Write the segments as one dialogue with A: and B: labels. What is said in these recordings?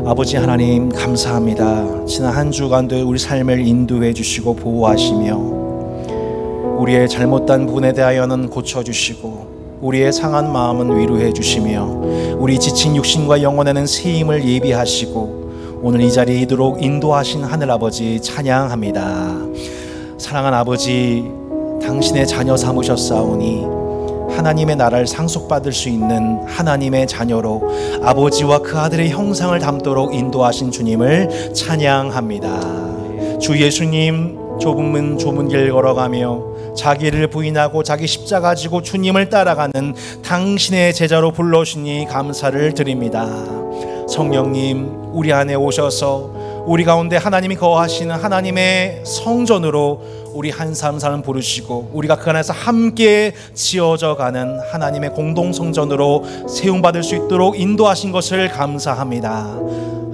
A: 아버지 하나님 감사합니다. 지난 한 주간도 우리 삶을 인도해 주시고 보호하시며 우리의 잘못된 부분에 대하여는 고쳐주시고 우리의 상한 마음은 위로해 주시며 우리 지친 육신과 영혼에는 새 힘을 예비하시고 오늘 이 자리에 이도록 인도하신 하늘아버지 찬양합니다. 사랑하는 아버지, 당신의 자녀 삼으셨사오니 하나님의 나라를 상속받을 수 있는 하나님의 자녀로 아버지와 그 아들의 형상을 담도록 인도하신 주님을 찬양합니다. 주 예수님 좁은 길 걸어가며 자기를 부인하고 자기 십자가 지고 주님을 따라가는 당신의 제자로 불러주시니 감사를 드립니다. 성령님 우리 안에 오셔서 우리 가운데 하나님이 거하시는 하나님의 성전으로 우리 한 사람 사람 부르시고 우리가 그 안에서 함께 지어져 가는 하나님의 공동성전으로 세움받을 수 있도록 인도하신 것을 감사합니다.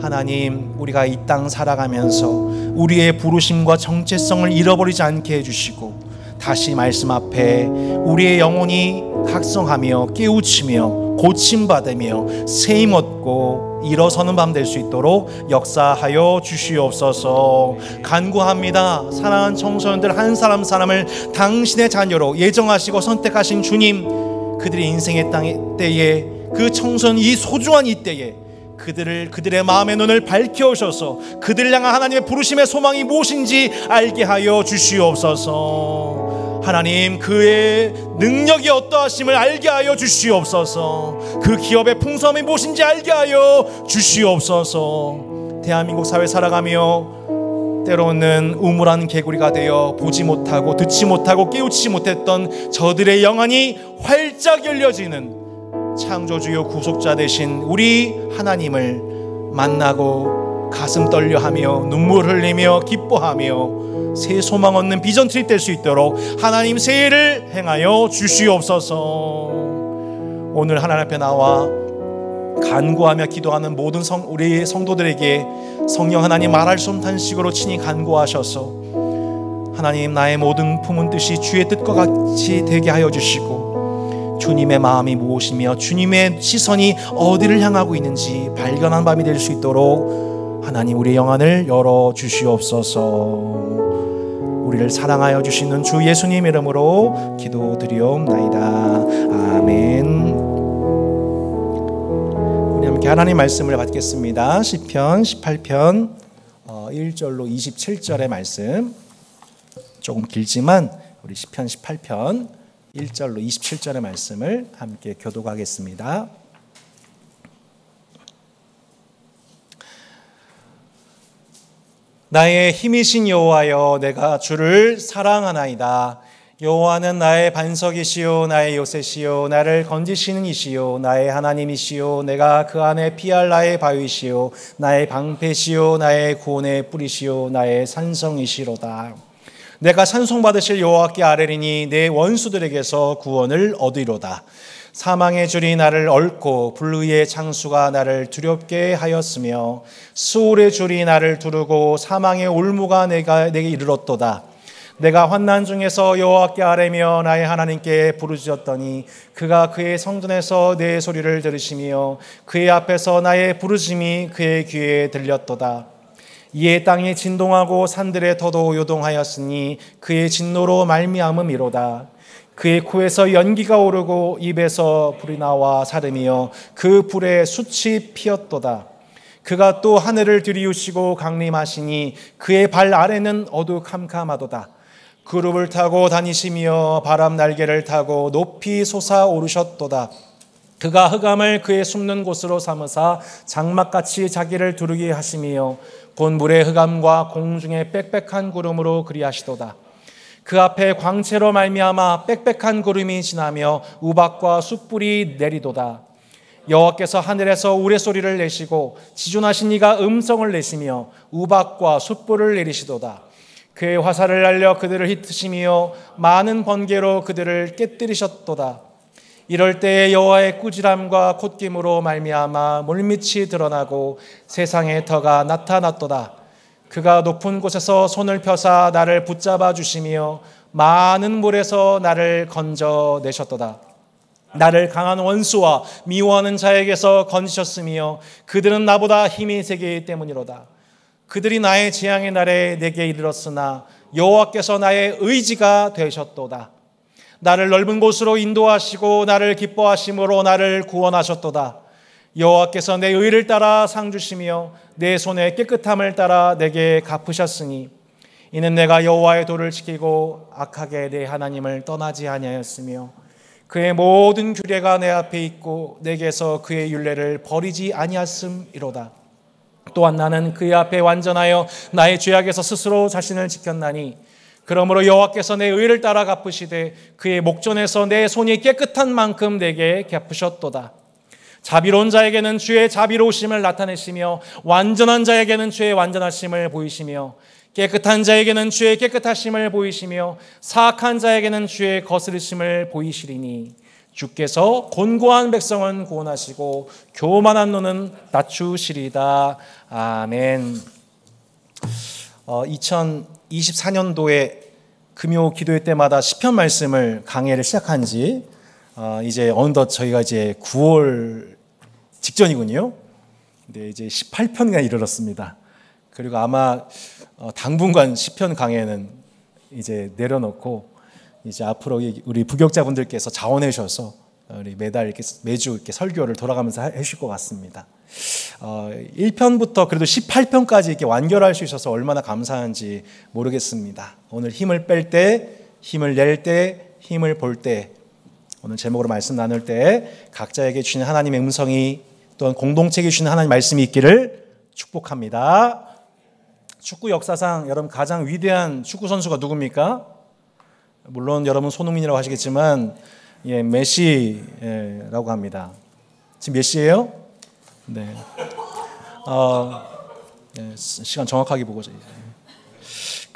A: 하나님, 우리가 이 땅 살아가면서 우리의 부르심과 정체성을 잃어버리지 않게 해주시고 다시 말씀 앞에 우리의 영혼이 각성하며 깨우치며 고침받으며 세임 얻고 일어서는 밤 될 수 있도록 역사하여 주시옵소서. 간구합니다. 사랑하는 청소년들 한 사람 사람을 당신의 자녀로 예정하시고 선택하신 주님, 그들의 인생의 때에 그 청소년 이 소중한 이때에 그들의 마음의 눈을 밝혀오셔서 그들을 향한 하나님의 부르심의 소망이 무엇인지 알게 하여 주시옵소서. 하나님, 그의 능력이 어떠하심을 알게 하여 주시옵소서. 그 기업의 풍성함이 무엇인지 알게 하여 주시옵소서. 대한민국 사회 살아가며 때로는 우물한 개구리가 되어 보지 못하고 듣지 못하고 깨우치지 못했던 저들의 영안이 활짝 열려지는 창조주요 구속자 되신 우리 하나님을 만나고 가슴 떨려하며 눈물 흘리며 기뻐하며 새 소망 얻는 비전 트립 될 수 있도록 하나님 새해를 행하여 주시옵소서. 오늘 하나님 앞에 나와 간구하며 기도하는 모든 우리 성도들에게 성령 하나님 말할 수 없는 식으로 친히 간구하셔서 하나님, 나의 모든 품은 뜻이 주의 뜻과 같이 되게 하여 주시고 주님의 마음이 무엇이며 주님의 시선이 어디를 향하고 있는지 발견한 밤이 될 수 있도록 하나님 우리의 영안을 열어 주시옵소서. 우리를 사랑하여 주시는 주 예수님 이름으로 기도드리옵나이다. 아멘. 우리 함께 하나님 말씀을 받겠습니다. 시편 18편 1절로 27절의 말씀, 조금 길지만 우리 시편 18편 1절로 27절의 말씀을 함께 교독하겠습니다. 나의 힘이신 여호와여, 내가 주를 사랑하나이다. 여호와는 나의 반석이시요 나의 요새시요 나를 건지시는 이시요 나의 하나님이시요 내가 그 안에 피할 나의 바위시요 나의 방패시요 나의 구원의 뿌리시요 나의 산성이시로다. 내가 찬송받으실 여호와께 아뢰리니 내 원수들에게서 구원을 얻으리로다. 사망의 줄이 나를 얽고 불의의 창수가 나를 두렵게 하였으며 수월의 줄이 나를 두르고 사망의 올무가 내게 이르렀도다. 내가 환난 중에서 여호와께 아뢰며 나의 하나님께 부르짖었더니 그가 그의 성전에서 내 소리를 들으시며 그의 앞에서 나의 부르심이 그의 귀에 들렸도다. 이에 땅이 진동하고 산들의 터도 요동하였으니 그의 진노로 말미암음이로다. 그의 코에서 연기가 오르고 입에서 불이 나와 사르며 그 불에 숯이 피었도다. 그가 또 하늘을 들이우시고 강림하시니 그의 발 아래는 어두캄캄하도다. 그룹을 타고 다니시며 바람 날개를 타고 높이 솟아오르셨도다. 그가 흑암을 그의 숨는 곳으로 삼으사 장막같이 자기를 두르게 하시며 본물의 흑암과 공중의 빽빽한 구름으로 그리하시도다. 그 앞에 광채로 말미암아 빽빽한 구름이 지나며 우박과 숯불이 내리도다. 여호와께서 하늘에서 우레소리를 내시고 지존하신 이가 음성을 내시며 우박과 숯불을 내리시도다. 그의 화살을 날려 그들을 흩으시며 많은 번개로 그들을 깨뜨리셨도다. 이럴 때에 여호와의 꾸지람과 콧김으로 말미암아 물밑이 드러나고 세상의 터가 나타났도다. 그가 높은 곳에서 손을 펴사 나를 붙잡아 주시며 많은 물에서 나를 건져내셨도다. 나를 강한 원수와 미워하는 자에게서 건지셨으며 그들은 나보다 힘이 세기 때문이로다. 그들이 나의 재앙의 날에 내게 이르렀으나 여호와께서 나의 의지가 되셨도다. 나를 넓은 곳으로 인도하시고 나를 기뻐하심으로 나를 구원하셨도다. 여호와께서 내 의를 따라 상 주시며 내 손의 깨끗함을 따라 내게 갚으셨으니 이는 내가 여호와의 도를 지키고 악하게 내 하나님을 떠나지 아니하였으며 그의 모든 규례가 내 앞에 있고 내게서 그의 율례를 버리지 아니하였음이로다. 또한 나는 그의 앞에 완전하여 나의 죄악에서 스스로 자신을 지켰나니 그러므로 여호와께서 내 의를 따라 갚으시되 그의 목전에서 내 손이 깨끗한 만큼 내게 갚으셨도다. 자비로운 자에게는 주의 자비로우심을 나타내시며 완전한 자에게는 주의 완전하심을 보이시며 깨끗한 자에게는 주의 깨끗하심을 보이시며 사악한 자에게는 주의 거스르심을 보이시리니 주께서 곤고한 백성은 구원하시고 교만한 노는 낮추시리다. 아멘. 2024년도에 금요 기도회 때마다 시편 말씀을 강해를 시작한 지 이제 어느덧 저희가 이제 9월 직전이군요. 근데 이제 18편가 이르렀습니다. 그리고 아마 당분간 시편 강해는 이제 내려놓고 이제 앞으로 우리 부격자분들께서 자원해 주셔서 우리 매주 이렇게 설교를 돌아가면서 해주실 것 같습니다. 1편부터 그래도 18편까지 이렇게 완결할 수 있어서 얼마나 감사한지 모르겠습니다. 오늘 힘을 뺄 때, 힘을 낼 때, 힘을 볼 때, 오늘 제목으로 말씀 나눌 때 각자에게 주신 하나님의 음성이 또한 공동체에게 주신 하나님의 말씀이 있기를 축복합니다. 축구 역사상 여러분 가장 위대한 축구 선수가 누굽니까? 물론 여러분 손흥민이라고 하시겠지만 메시라고 합니다. 지금 몇 시예요? 네. 시간 정확하게 보고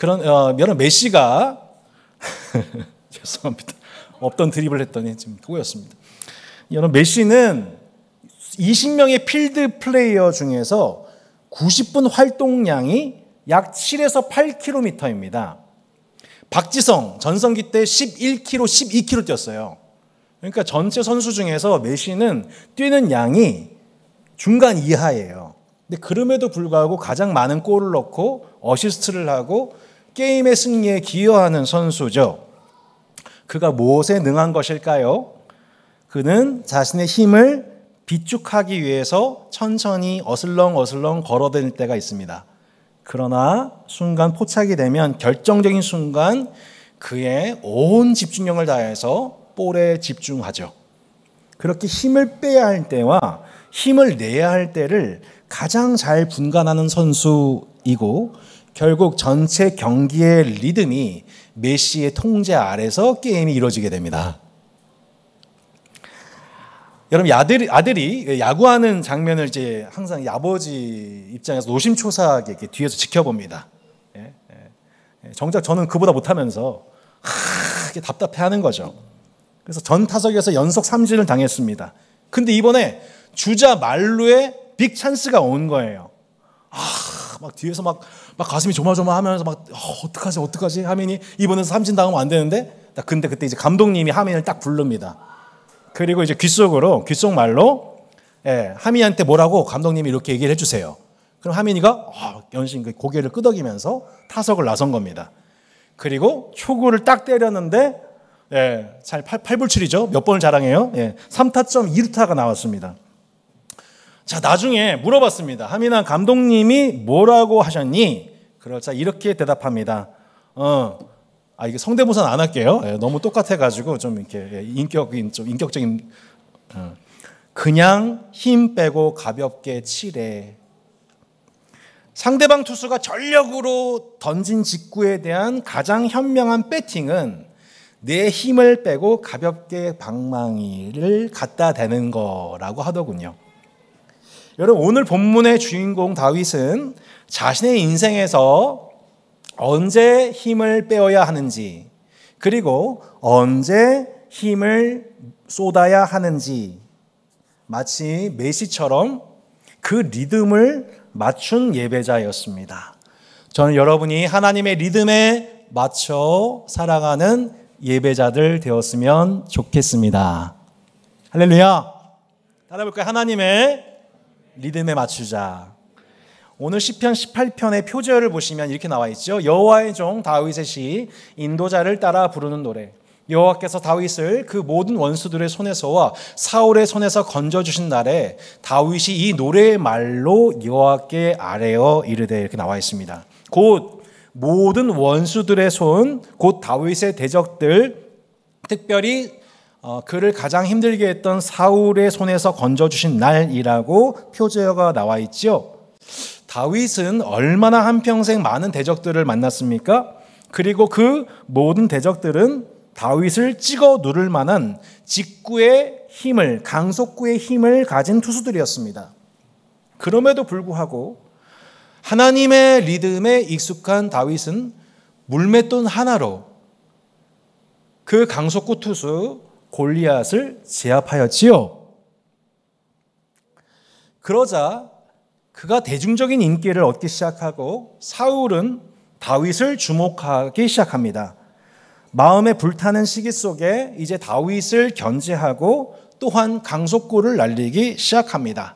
A: 여러분 메시가 죄송합니다. 없던 드립을 했더니 지금 꼬였습니다. 여러분 메시는 20명의 필드 플레이어 중에서 90분 활동량이 약 7에서 8km입니다. 박지성 전성기 때 11km, 12km 뛰었어요. 그러니까 전체 선수 중에서 메시는 뛰는 양이 중간 이하예요. 근데 그럼에도 불구하고 가장 많은 골을 넣고 어시스트를 하고 게임의 승리에 기여하는 선수죠. 그가 무엇에 능한 것일까요? 그는 자신의 힘을 비축하기 위해서 천천히 어슬렁어슬렁 걸어다닐 때가 있습니다. 그러나 순간 포착이 되면 결정적인 순간 그의 온 집중력을 다해서 볼에 집중하죠. 그렇게 힘을 빼야 할 때와 힘을 내야 할 때를 가장 잘 분간하는 선수이고 결국 전체 경기의 리듬이 메시의 통제 아래서 게임이 이루어지게 됩니다. 여러분 아들이 야구하는 장면을 이제 항상 아버지 입장에서 노심초사하게 이렇게 뒤에서 지켜봅니다. 정작 저는 그보다 못하면서 이렇게 답답해하는 거죠. 그래서 전 타석에서 연속 삼진을 당했습니다. 근데 이번에 주자 만루에 빅 찬스가 온 거예요. 막 뒤에서 막 가슴이 조마조마하면서 어떡하지 하민이 이번에 삼진 당하면 안 되는데. 근데 그때 이제 감독님이 하민을 딱 부릅니다. 그리고 이제 귓속말로 하민이한테 뭐라고 감독님이 이렇게 얘기를 해주세요. 그럼 하민이가 연신 고개를 끄덕이면서 타석을 나선 겁니다. 그리고 초구를 딱 때렸는데 잘 8불출이죠. 몇 번을 자랑해요. 3타점 2루타가 나왔습니다. 자, 나중에 물어봤습니다. 하민아, 감독님이 뭐라고 하셨니? 그러자 이렇게 대답합니다. 이게 성대모사는 안 할게요. 너무 똑같아가지고 좀 이렇게 인격적인. 그냥 힘 빼고 가볍게 치래. 상대방 투수가 전력으로 던진 직구에 대한 가장 현명한 배팅은 내 힘을 빼고 가볍게 방망이를 갖다 대는 거라고 하더군요. 여러분, 오늘 본문의 주인공 다윗은 자신의 인생에서 언제 힘을 빼어야 하는지, 그리고 언제 힘을 쏟아야 하는지 마치 메시처럼 그 리듬을 맞춘 예배자였습니다. 저는 여러분이 하나님의 리듬에 맞춰 살아가는 예배자들 되었으면 좋겠습니다. 할렐루야. 따라해볼까요? 하나님의 리듬에 맞추자. 오늘 시편 18편의 표제어를 보시면 이렇게 나와 있죠. 여호와의 종 다윗의 시 인도자를 따라 부르는 노래. 여호와께서 다윗을 그 모든 원수들의 손에서와 사울의 손에서 건져주신 날에 다윗이 이 노래의 말로 여호와께 아뢰어 이르되 이렇게 나와 있습니다. 곧 모든 원수들의 손, 곧 다윗의 대적들, 특별히 그를 가장 힘들게 했던 사울의 손에서 건져주신 날이라고 표제어가 나와 있죠. 다윗은 얼마나 한평생 많은 대적들을 만났습니까? 그리고 그 모든 대적들은 다윗을 찍어 누를 만한 직구의 힘을, 강속구의 힘을 가진 투수들이었습니다. 그럼에도 불구하고 하나님의 리듬에 익숙한 다윗은 물맷돈 하나로 그 강속구 투수 골리앗을 제압하였지요. 그러자 그가 대중적인 인기를 얻기 시작하고 사울은 다윗을 주목하기 시작합니다. 마음에 불타는 시기 속에 이제 다윗을 견제하고 또한 강속구를 날리기 시작합니다.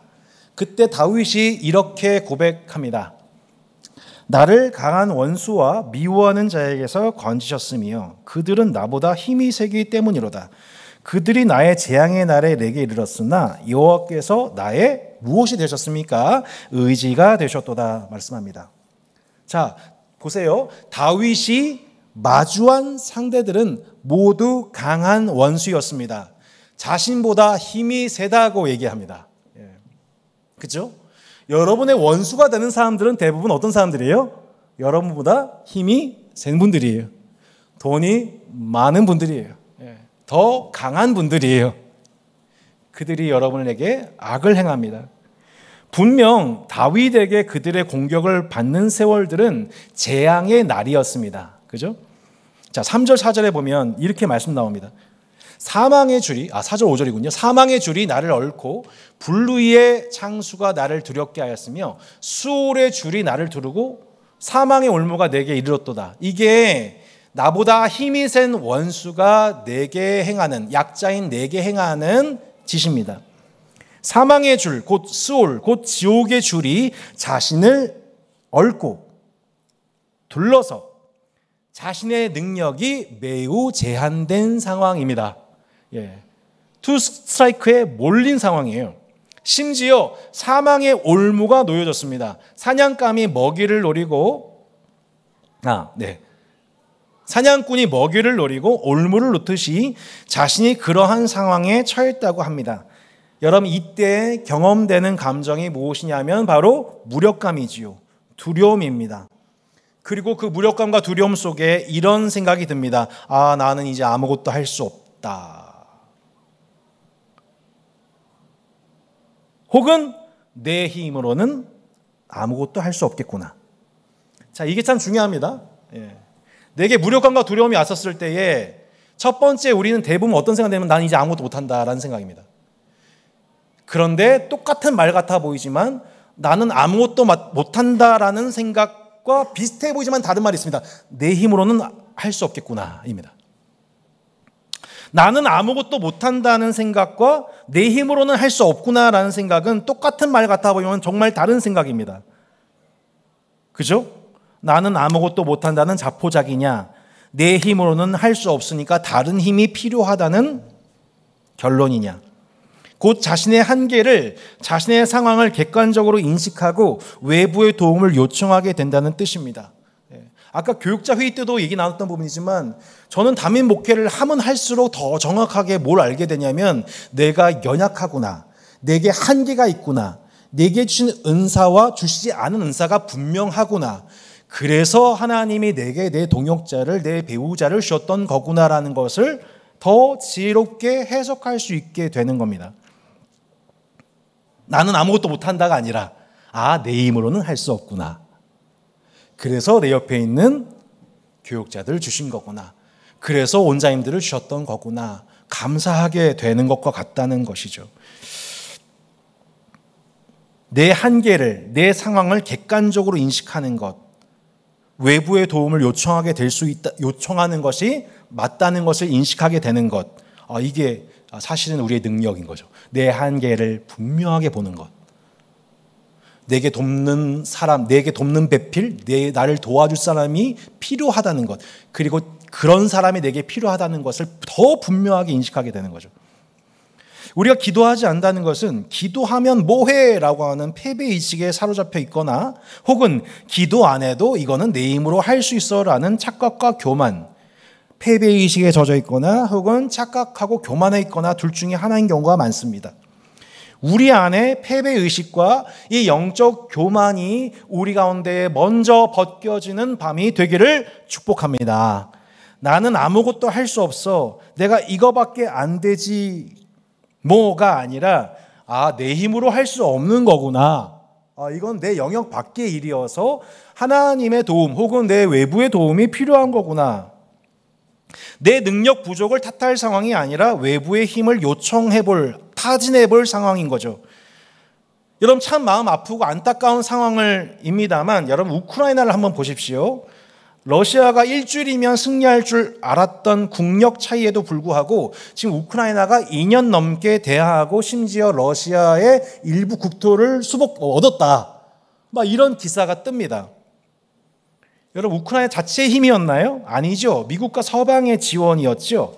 A: 그때 다윗이 이렇게 고백합니다. 나를 강한 원수와 미워하는 자에게서 건지셨으며 그들은 나보다 힘이 세기 때문이로다. 그들이 나의 재앙의 날에 내게 이르렀으나 여호와께서 나의 무엇이 되셨습니까? 의지가 되셨도다 말씀합니다. 자, 보세요. 다윗이 마주한 상대들은 모두 강한 원수였습니다. 자신보다 힘이 세다고 얘기합니다. 그렇죠? 여러분의 원수가 되는 사람들은 대부분 어떤 사람들이에요? 여러분보다 힘이 센 분들이에요. 돈이 많은 분들이에요. 더 강한 분들이에요. 그들이 여러분에게 악을 행합니다. 분명 다윗에게 그들의 공격을 받는 세월들은 재앙의 날이었습니다. 그죠? 자, 3절 4절에 보면 이렇게 말씀 나옵니다. 사망의 줄이 4절 5절이군요. 사망의 줄이 나를 얽고 불의의 창수가 나를 두렵게 하였으며 수올의 줄이 나를 두르고 사망의 올무가 내게 이르렀도다. 이게 나보다 힘이 센 원수가 내게 행하는, 약자인 내게 행하는 짓입니다. 사망의 줄, 곧 수올, 곧 지옥의 줄이 자신을 얽고 둘러서 자신의 능력이 매우 제한된 상황입니다. 투 스트라이크에 몰린 상황이에요. 심지어 사망의 올무가 놓여졌습니다. 사냥감이 먹이를 노리고 사냥꾼이 먹이를 노리고 올무를 놓듯이 자신이 그러한 상황에 처했다고 합니다. 여러분, 이때 경험되는 감정이 무엇이냐면 바로 무력감이지요. 두려움입니다. 그리고 그 무력감과 두려움 속에 이런 생각이 듭니다. 나는 이제 아무것도 할 수 없다. 혹은 내 힘으로는 아무것도 할 수 없겠구나. 자, 이게 참 중요합니다. 내게 무력감과 두려움이 왔었을 때에 첫 번째 우리는 대부분 어떤 생각이 들면 나는 이제 아무것도 못한다라는 생각입니다. 그런데 똑같은 말 같아 보이지만 나는 아무것도 못한다라는 생각과 비슷해 보이지만 다른 말이 있습니다. 내 힘으로는 할 수 없겠구나입니다. 나는 아무것도 못한다는 생각과 내 힘으로는 할 수 없구나라는 생각은 똑같은 말 같아 보이면 정말 다른 생각입니다. 그죠? 나는 아무것도 못한다는 자포자기냐, 내 힘으로는 할 수 없으니까 다른 힘이 필요하다는 결론이냐. 곧 자신의 한계를, 자신의 상황을 객관적으로 인식하고 외부의 도움을 요청하게 된다는 뜻입니다. 아까 교육자 회의 때도 얘기 나눴던 부분이지만 저는 담임 목회를 하면 할수록 더 정확하게 뭘 알게 되냐면 내가 연약하구나, 내게 한계가 있구나, 내게 주신 은사와 주시지 않은 은사가 분명하구나, 그래서 하나님이 내게 내 동역자를, 내 배우자를 주셨던 거구나라는 것을 더 지혜롭게 해석할 수 있게 되는 겁니다. 나는 아무것도 못한다가 아니라 내 힘으로는 할 수 없구나, 그래서 내 옆에 있는 교육자들 주신 거구나, 그래서 원장님들을 주셨던 거구나, 감사하게 되는 것과 같다는 것이죠. 내 한계를, 내 상황을 객관적으로 인식하는 것, 외부의 도움을 요청하게 될 수 있다, 요청하는 것이 맞다는 것을 인식하게 되는 것, 이게 사실은 우리의 능력인 거죠. 내 한계를 분명하게 보는 것. 내게 돕는 사람, 내게 돕는 배필, 나를 도와줄 사람이 필요하다는 것. 그리고 그런 사람이 내게 필요하다는 것을 더 분명하게 인식하게 되는 거죠. 우리가 기도하지 않는다는 것은 기도하면 뭐해? 라고 하는 패배의식에 사로잡혀 있거나 혹은 기도 안 해도 이거는 내 힘으로 할 수 있어 라는 착각과 교만, 패배의식에 젖어 있거나 혹은 착각하고 교만해 있거나 둘 중에 하나인 경우가 많습니다. 우리 안에 패배의식과 이 영적 교만이 우리 가운데 먼저 벗겨지는 밤이 되기를 축복합니다. 나는 아무것도 할 수 없어. 내가 이거밖에 안 되지. 뭐가 아니라 내 힘으로 할 수 없는 거구나. 이건 내 영역 밖의 일이어서 하나님의 도움 혹은 내 외부의 도움이 필요한 거구나. 내 능력 부족을 탓할 상황이 아니라 외부의 힘을 요청해볼, 타진해볼 상황인 거죠. 여러분 참 마음 아프고 안타까운 상황입니다만 여러분 우크라이나를 한번 보십시오. 러시아가 일주일이면 승리할 줄 알았던 국력 차이에도 불구하고 지금 우크라이나가 2년 넘게 대항하고 심지어 러시아의 일부 국토를 얻었다. 막 이런 기사가 뜹니다. 여러분 우크라이나 자체의 힘이었나요? 아니죠. 미국과 서방의 지원이었죠.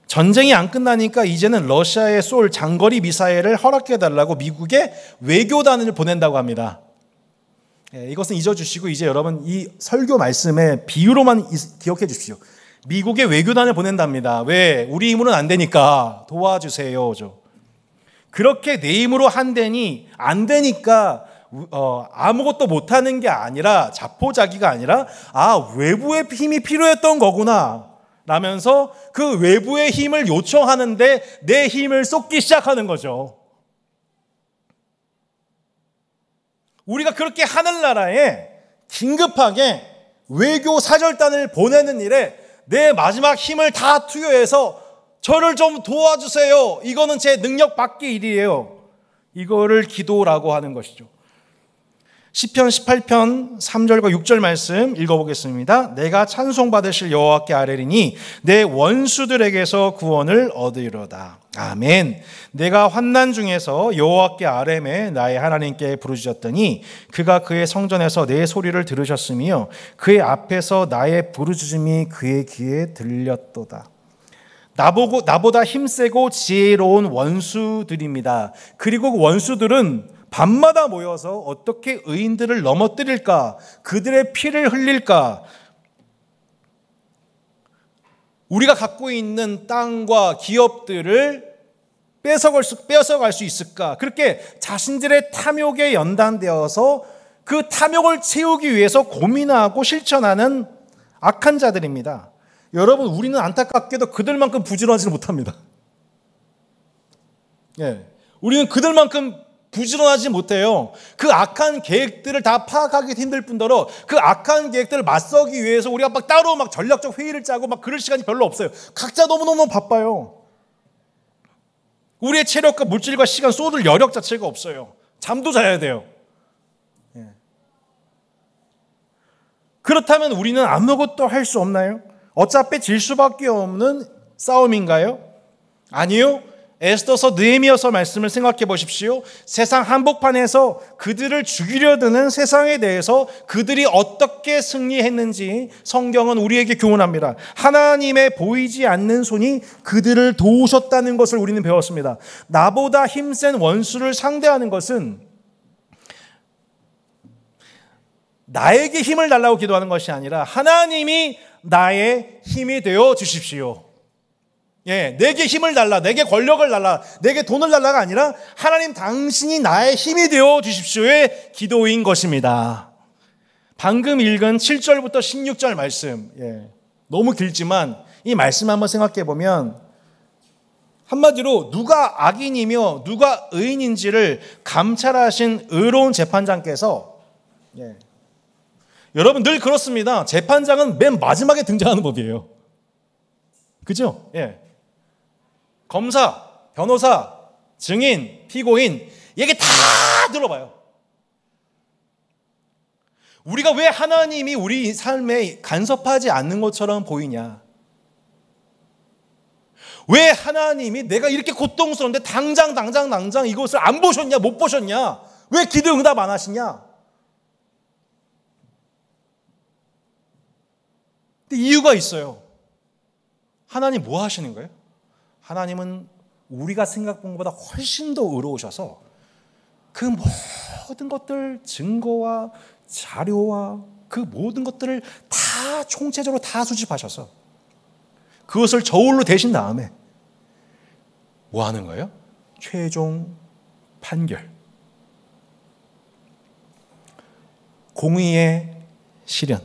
A: 전쟁이 안 끝나니까 이제는 러시아에 쏠 장거리 미사일을 허락해달라고 미국의 외교단을 보낸다고 합니다. 이것은 잊어주시고 이제 여러분 이 설교 말씀의 비유로만 기억해 주십시오. 미국의 외교단을 보낸답니다. 왜? 우리 힘으로는 안 되니까 도와주세요. 그렇게 내 힘으로 한다니 안 되니까 아무것도 못하는 게 아니라 자포자기가 아니라 외부의 힘이 필요했던 거구나 라면서 그 외부의 힘을 요청하는데 내 힘을 쏟기 시작하는 거죠. 우리가 그렇게 하늘나라에 긴급하게 외교 사절단을 보내는 일에 내 마지막 힘을 다 투여해서 저를 좀 도와주세요. 이거는 제 능력 밖의 일이에요. 이거를 기도라고 하는 것이죠. 시편 18편 3절과 6절 말씀 읽어보겠습니다. 내가 찬송받으실 여호와께 아뢰리니 내 원수들에게서 구원을 얻으리로다. 아멘. 내가 환난 중에서 여호와께 아뢰매 나의 하나님께 부르짖었더니 그가 그의 성전에서 내 소리를 들으셨으며 그의 앞에서 나의 부르짖음이 그의 귀에 들렸도다. 나보다 힘세고 지혜로운 원수들입니다. 그리고 그 원수들은 밤마다 모여서 어떻게 의인들을 넘어뜨릴까? 그들의 피를 흘릴까? 우리가 갖고 있는 땅과 기업들을 뺏어갈 수 있을까? 그렇게 자신들의 탐욕에 연단되어서 그 탐욕을 채우기 위해서 고민하고 실천하는 악한 자들입니다. 여러분, 우리는 안타깝게도 그들만큼 부지런하지 못합니다. 우리는 그들만큼 부지런하지 못해요. 그 악한 계획들을 다 파악하기 힘들 뿐더러 그 악한 계획들을 맞서기 위해서 우리가 막 따로 막 전략적 회의를 짜고 막 그럴 시간이 별로 없어요. 각자 너무너무 바빠요. 우리의 체력과 물질과 시간 쏟을 여력 자체가 없어요. 잠도 자야 돼요. 그렇다면 우리는 아무것도 할 수 없나요? 어차피 질 수밖에 없는 싸움인가요? 아니요. 에스더서 느헤미야서 말씀을 생각해 보십시오. 세상 한복판에서 그들을 죽이려 드는 세상에 대해서 그들이 어떻게 승리했는지 성경은 우리에게 교훈합니다. 하나님의 보이지 않는 손이 그들을 도우셨다는 것을 우리는 배웠습니다. 나보다 힘센 원수를 상대하는 것은 나에게 힘을 달라고 기도하는 것이 아니라 하나님이 나의 힘이 되어 주십시오. 내게 힘을 달라, 내게 권력을 달라, 내게 돈을 달라가 아니라 하나님 당신이 나의 힘이 되어 주십시오의 기도인 것입니다. 방금 읽은 7절부터 16절 말씀, 너무 길지만 이 말씀 한번 생각해 보면 한마디로 누가 악인이며 누가 의인인지를 감찰하신 의로운 재판장께서 여러분 늘 그렇습니다. 재판장은 맨 마지막에 등장하는 법이에요. 그죠? 검사, 변호사, 증인, 피고인 얘기 다 들어봐요. 우리가 왜 하나님이 우리 삶에 간섭하지 않는 것처럼 보이냐? 왜 하나님이 내가 이렇게 고통스러운데 당장 이것을 안 보셨냐, 못 보셨냐? 왜 기도 응답 안 하시냐? 근데 이유가 있어요. 하나님 뭐 하시는 거예요? 하나님은 우리가 생각한 것보다 훨씬 더 의로우셔서 그 모든 것들, 증거와 자료와 그 모든 것들을 다 총체적으로 다 수집하셔서 그것을 저울로 대신 다음에 뭐 하는 거예요? 최종 판결. 공의의 실현,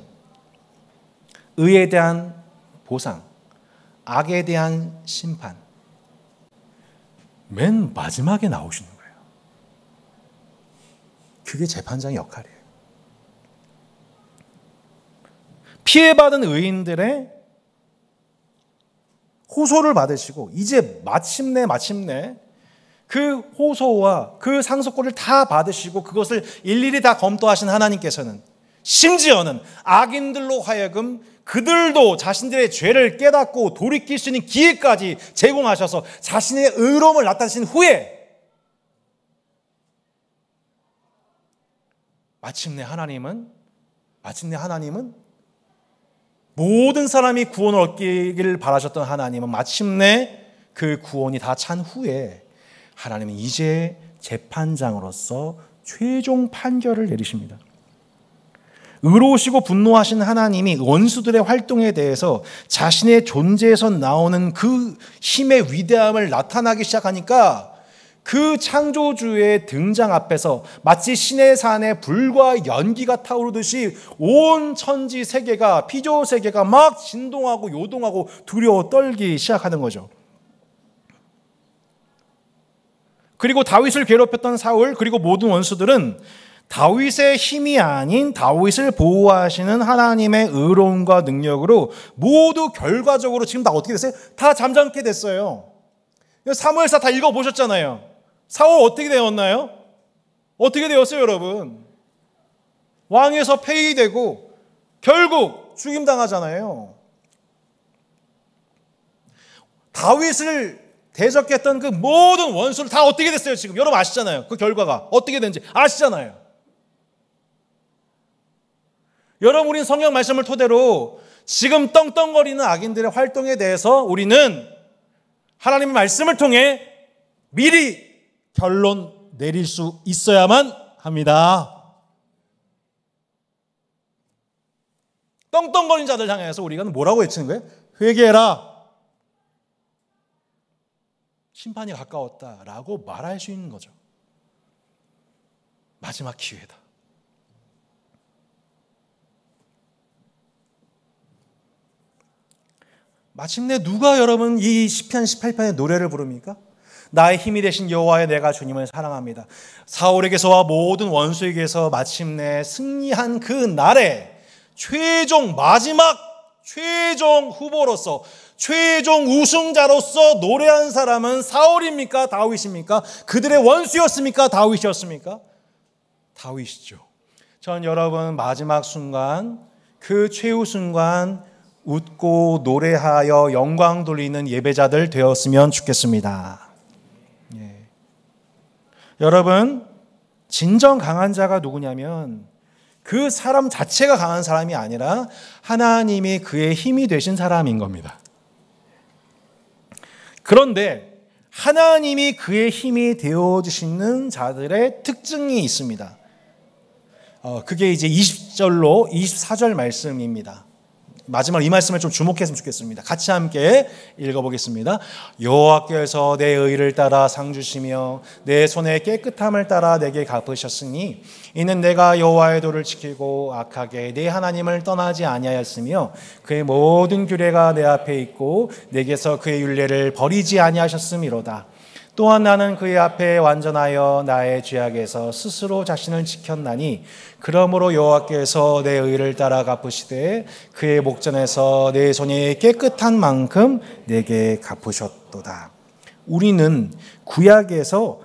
A: 의에 대한 보상, 악에 대한 심판. 맨 마지막에 나오시는 거예요. 그게 재판장의 역할이에요. 피해받은 의인들의 호소를 받으시고 이제 마침내 그 호소와 그 상속권을 다 받으시고 그것을 일일이 다 검토하신 하나님께서는 심지어는 악인들로 하여금 그들도 자신들의 죄를 깨닫고 돌이킬 수 있는 기회까지 제공하셔서 자신의 의로움을 나타내신 후에 마침내 하나님은 모든 사람이 구원을 얻기를 바라셨던 하나님은 마침내 그 구원이 다 찬 후에 하나님은 이제 재판장으로서 최종 판결을 내리십니다. 의로우시고 분노하신 하나님이 원수들의 활동에 대해서 자신의 존재에서 나오는 그 힘의 위대함을 나타나기 시작하니까 그 창조주의 등장 앞에서 마치 신의 산에 불과 연기가 타오르듯이 온 천지 세계가, 피조 세계가 막 진동하고 요동하고 두려워 떨기 시작하는 거죠. 그리고 다윗을 괴롭혔던 사울, 그리고 모든 원수들은 다윗의 힘이 아닌 다윗을 보호하시는 하나님의 의로움과 능력으로 모두 결과적으로 지금 다 어떻게 됐어요? 다 잠잠게 됐어요. 사무엘사 다 읽어보셨잖아요. 사울 어떻게 되었나요? 어떻게 되었어요, 여러분? 왕에서 폐위되고 결국 죽임당하잖아요. 다윗을 대적했던 그 모든 원수를 다 어떻게 됐어요, 지금? 여러분 아시잖아요. 그 결과가 어떻게 된지 아시잖아요. 여러분, 우리는 성경 말씀을 토대로 지금 떵떵거리는 악인들의 활동에 대해서 우리는 하나님의 말씀을 통해 미리 결론 내릴 수 있어야만 합니다. 떵떵거리는 자들 향해서 우리가 뭐라고 외치는 거예요? 회개해라. 심판이 가까웠다라고 말할 수 있는 거죠. 마지막 기회다. 마침내 누가 여러분 이 시편 18편의 노래를 부릅니까? 나의 힘이 되신 여호와여, 내가 주님을 사랑합니다. 사울에게서와 모든 원수에게서 마침내 승리한 그 날에 마지막 최종 후보로서, 최종 우승자로서 노래한 사람은 사울입니까? 다윗입니까? 그들의 원수였습니까? 다윗이었습니까? 다윗이죠. 전 여러분 마지막 순간, 그 최후 순간 웃고 노래하여 영광 돌리는 예배자들 되었으면 좋겠습니다. 예. 여러분, 진정 강한 자가 누구냐면 그 사람 자체가 강한 사람이 아니라 하나님이 그의 힘이 되신 사람인 겁니다. 그런데 하나님이 그의 힘이 되어주시는 자들의 특징이 있습니다. 그게 이제 20절로 24절 말씀입니다. 마지막 이 말씀을 좀 주목했으면 좋겠습니다. 같이 함께 읽어보겠습니다. 여호와께서 내 의를 따라 상 주시며 내 손의 깨끗함을 따라 내게 갚으셨으니 이는 내가 여호와의 도를 지키고 악하게 내 하나님을 떠나지 아니하였으며 그의 모든 규례가 내 앞에 있고 내게서 그의 율례를 버리지 아니하셨음이로다. 또한 나는 그의 앞에 완전하여 나의 죄악에서 스스로 자신을 지켰나니 그러므로 여호와께서 내 의를 따라 갚으시되 그의 목전에서 내 손이 깨끗한 만큼 내게 갚으셨도다. 우리는 구약에서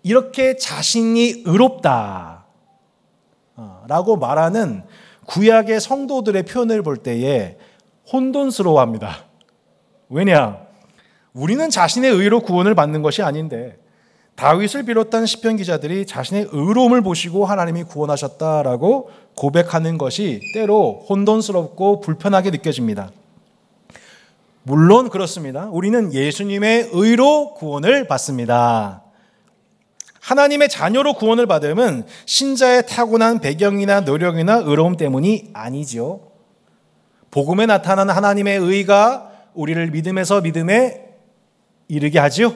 A: 이렇게 자신이 의롭다 라고 말하는 구약의 성도들의 표현을 볼 때에 혼돈스러워합니다. 왜냐? 우리는 자신의 의로 구원을 받는 것이 아닌데 다윗을 비롯한 시편 기자들이 자신의 의로움을 보시고 하나님이 구원하셨다라고 고백하는 것이 때로 혼돈스럽고 불편하게 느껴집니다. 물론 그렇습니다. 우리는 예수님의 의로 구원을 받습니다. 하나님의 자녀로 구원을 받음은 신자의 타고난 배경이나 노력이나 의로움 때문이 아니죠. 복음에 나타난 하나님의 의가 우리를 믿음에서 믿음에 이르게 하지요.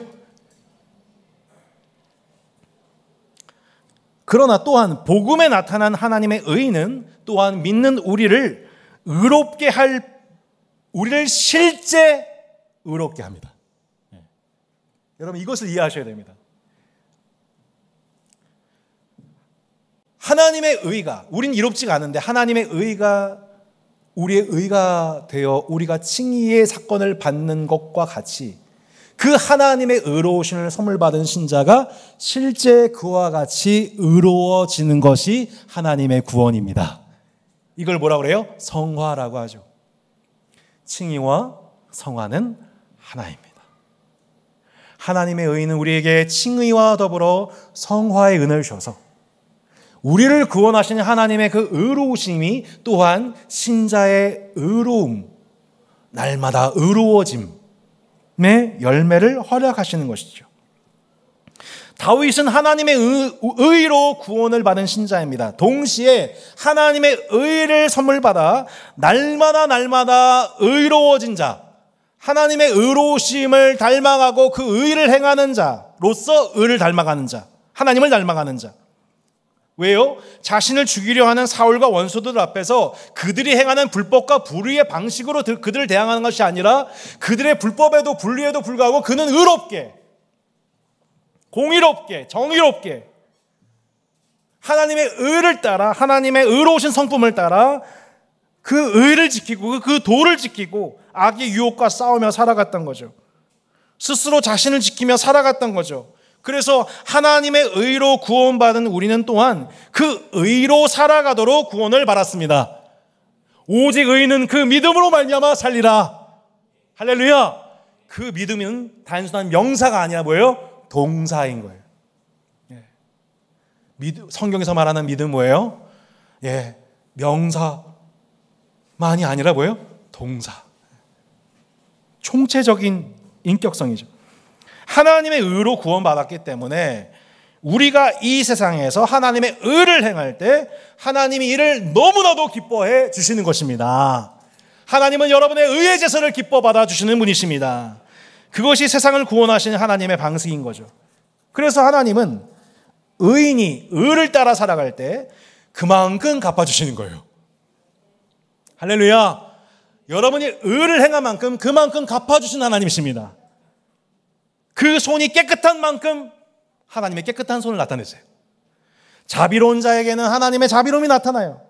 A: 그러나 또한 복음에 나타난 하나님의 의는 또한 믿는 우리를 의롭게 할, 우리를 실제 의롭게 합니다. 여러분 이것을 이해하셔야 됩니다. 하나님의 의가, 우린 이롭지가 않은데 하나님의 의가 우리의 의가 되어 우리가 칭의의 사건을 받는 것과 같이 그 하나님의 의로우심을 선물 받은 신자가 실제 그와 같이 의로워지는 것이 하나님의 구원입니다. 이걸 뭐라고 그래요? 성화라고 하죠. 칭의와 성화는 하나입니다. 하나님의 의는 우리에게 칭의와 더불어 성화의 은혜를 주셔서 우리를 구원하신 하나님의 그 의로우심이 또한 신자의 의로움, 날마다 의로워짐의 열매를 허락하시는 것이죠. 다윗은 하나님의 의로 구원을 받은 신자입니다. 동시에 하나님의 의를 선물 받아 날마다 의로워진 자, 하나님의 의로우심을 닮아가고 그 의를 행하는 자로서 의를 닮아가는 자, 하나님을 닮아가는 자. 왜요? 자신을 죽이려 하는 사울과 원수들 앞에서 그들이 행하는 불법과 불의의 방식으로 그들을 대항하는 것이 아니라 그들의 불법에도 불의에도 불구하고 그는 의롭게, 공의롭게, 정의롭게 하나님의 의를 따라, 하나님의 의로우신 성품을 따라 그 의를 지키고 그 도를 지키고 악의 유혹과 싸우며 살아갔던 거죠. 스스로 자신을 지키며 살아갔던 거죠. 그래서 하나님의 의로 구원받은 우리는 또한 그 의로 살아가도록 구원을 받았습니다. 오직 의는 그 믿음으로 말미암아 살리라. 할렐루야. 그 믿음은 단순한 명사가 아니라 뭐예요? 동사인 거예요. 성경에서 말하는 믿음 뭐예요? 명사만이 아니라 뭐예요? 동사. 총체적인 인격성이죠. 하나님의 의로 구원받았기 때문에 우리가 이 세상에서 하나님의 의를 행할 때 하나님이 이를 너무나도 기뻐해 주시는 것입니다. 하나님은 여러분의 의의 제사를 기뻐 받아 주시는 분이십니다. 그것이 세상을 구원하시는 하나님의 방식인 거죠. 그래서 하나님은 의인이 의를 따라 살아갈 때 그만큼 갚아주시는 거예요. 할렐루야. 여러분이 의를 행한 만큼 그만큼 갚아주시는 하나님이십니다. 그 손이 깨끗한 만큼 하나님의 깨끗한 손을 나타내세요. 자비로운 자에게는 하나님의 자비로움이 나타나요.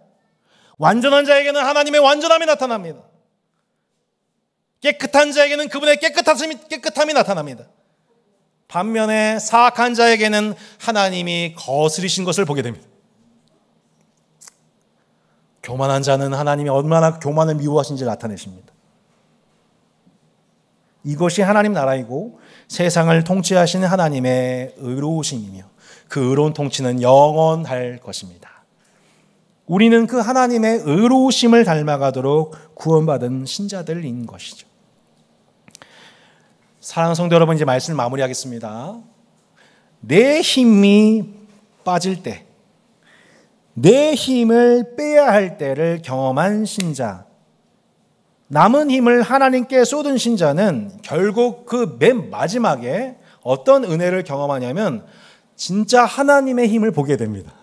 A: 완전한 자에게는 하나님의 완전함이 나타납니다. 깨끗한 자에게는 그분의 깨끗함이 나타납니다. 반면에 사악한 자에게는 하나님이 거스리신 것을 보게 됩니다. 교만한 자는 하나님이 얼마나 교만을 미워하신지 나타내십니다. 이것이 하나님 나라이고 세상을 통치하시는 하나님의 의로우심이며 그 의로운 통치는 영원할 것입니다. 우리는 그 하나님의 의로우심을 닮아가도록 구원받은 신자들인 것이죠. 사랑하는 성도 여러분, 이제 말씀을 마무리하겠습니다. 내 힘이 빠질 때, 내 힘을 빼야 할 때를 경험한 신자, 남은 힘을 하나님께 쏟은 신자는 결국 그 맨 마지막에 어떤 은혜를 경험하냐면 진짜 하나님의 힘을 보게 됩니다.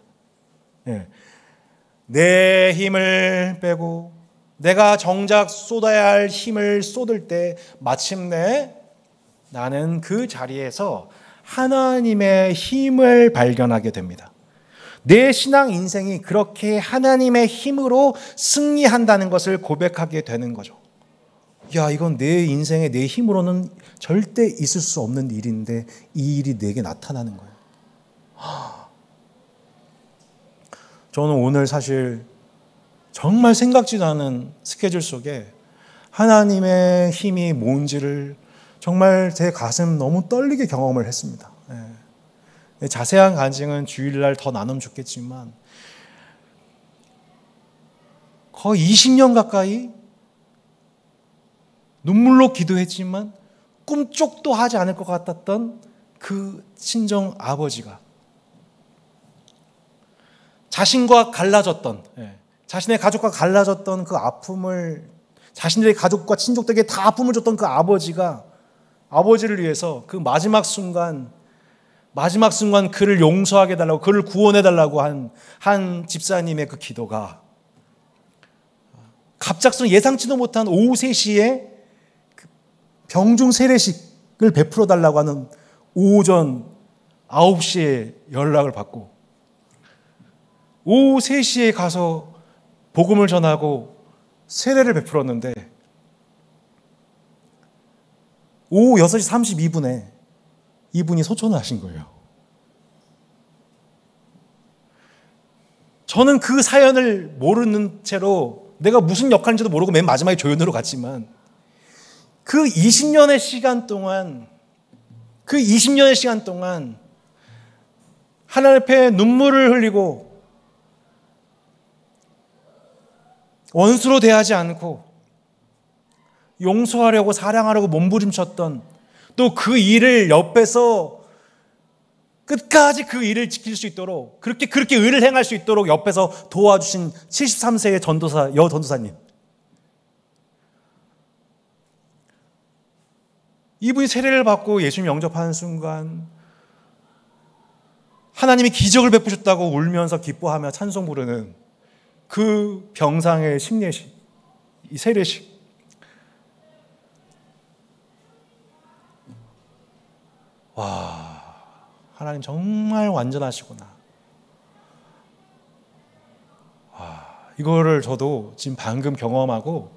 A: 내 힘을 빼고 내가 정작 쏟아야 할 힘을 쏟을 때 마침내 나는 그 자리에서 하나님의 힘을 발견하게 됩니다. 내 신앙 인생이 그렇게 하나님의 힘으로 승리한다는 것을 고백하게 되는 거죠. 야, 이건 내 인생에 내 힘으로는 절대 있을 수 없는 일인데 이 일이 내게 나타나는 거예요. 저는 오늘 사실 정말 생각지도 않은 스케줄 속에 하나님의 힘이 뭔지를 정말 제 가슴 너무 떨리게 경험을 했습니다. 자세한 간증은 주일날 더 나누면 좋겠지만 거의 20년 가까이 눈물로 기도했지만 꿈쩍도 하지 않을 것 같았던 그 친정 아버지가 자신과 갈라졌던, 자신의 가족과 갈라졌던 그 아픔을, 자신들의 가족과 친족들에게 다 아픔을 줬던 그 아버지가 아버지를 위해서 그 마지막 순간 그를 용서하게 해달라고, 그를 구원해 달라고 한 집사님의 그 기도가 갑작스러운 예상치도 못한 오후 3시에 병중 세례식을 베풀어 달라고 하는 오전 9시에 연락을 받고 오후 3시에 가서 복음을 전하고 세례를 베풀었는데 오후 6시 32분에 이분이 소천을 하신 거예요. 저는 그 사연을 모르는 채로 내가 무슨 역할인지도 모르고 맨 마지막에 조연으로 갔지만 그 20년의 시간 동안 하나님 앞에 눈물을 흘리고 원수로 대하지 않고 용서하려고 사랑하려고 몸부림쳤던, 또 그 일을 옆에서 끝까지 그 일을 지킬 수 있도록 그렇게 의를 행할 수 있도록 옆에서 도와주신 73세의 여전도사님, 이분이 세례를 받고 예수님 영접하는 순간 하나님이 기적을 베푸셨다고 울면서 기뻐하며 찬송 부르는 그 병상의 심례식, 이 세례식, 와, 하나님 정말 완전하시구나. 와, 이거를 저도 지금 방금 경험하고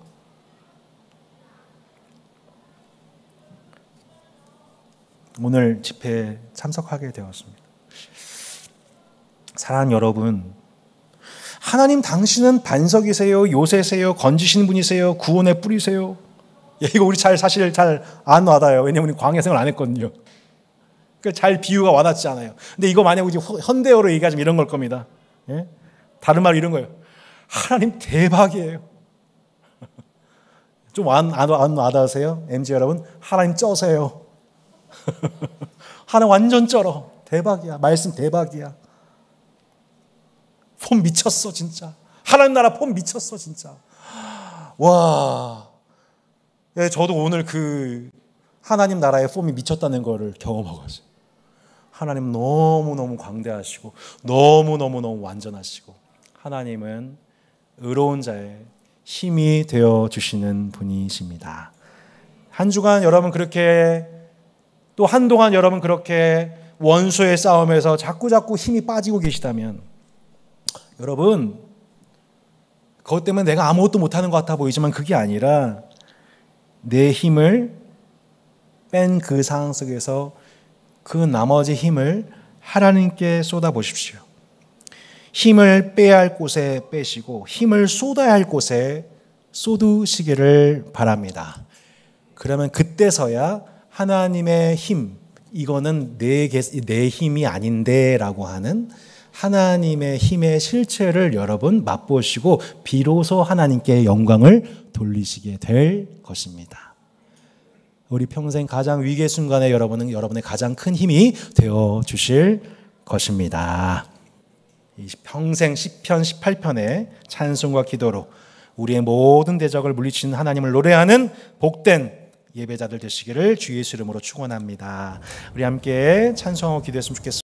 A: 오늘 집회에 참석하게 되었습니다. 사랑하는 여러분, 하나님 당신은 반석이세요, 요새세요, 건지신 분이세요, 구원의 뿌리세요. 이거 우리 사실 잘 안 와닿아요. 왜냐면 우리 광야 생활 안 했거든요. 그러니까 잘 비유가 와닿지 않아요. 근데 이거 만약 우리 현대어로 얘기하자면 이런 걸 겁니다. 예? 다른 말로 이런 거예요. 하나님 대박이에요. 좀 안 와닿으세요? MZ 여러분, 하나님 쩌세요. 하나님 완전 쩔어. 대박이야. 말씀 대박이야. 폼 미쳤어 진짜. 하나님 나라 폼 미쳤어 진짜. 와, 예, 저도 오늘 그 하나님 나라의 폼이 미쳤다는 거를 경험하고 있어요. 하나님 너무너무 광대하시고 너무너무 완전하시고, 하나님은 의로운 자의 힘이 되어주시는 분이십니다. 한 주간 여러분 그렇게, 또 한동안 여러분 그렇게 원수의 싸움에서 자꾸 힘이 빠지고 계시다면, 여러분 그것 때문에 내가 아무것도 못하는 것 같아 보이지만 그게 아니라 내 힘을 뺀 그 상황 속에서 그 나머지 힘을 하나님께 쏟아보십시오. 힘을 빼야 할 곳에 빼시고 힘을 쏟아야 할 곳에 쏟으시기를 바랍니다. 그러면 그때서야 하나님의 힘, 이거는 내 힘이 아닌데 라고 하는 하나님의 힘의 실체를 여러분 맛보시고 비로소 하나님께 영광을 돌리시게 될 것입니다. 우리 평생 가장 위기의 순간에 여러분은 여러분의 가장 큰 힘이 되어 주실 것입니다. 이 평생 시편 18편의 찬송과 기도로 우리의 모든 대적을 물리치는 하나님을 노래하는 복된 예배자들 되시기를 주 예수 이름으로 축원합니다. 우리 함께 찬송하고 기도했으면 좋겠습니다.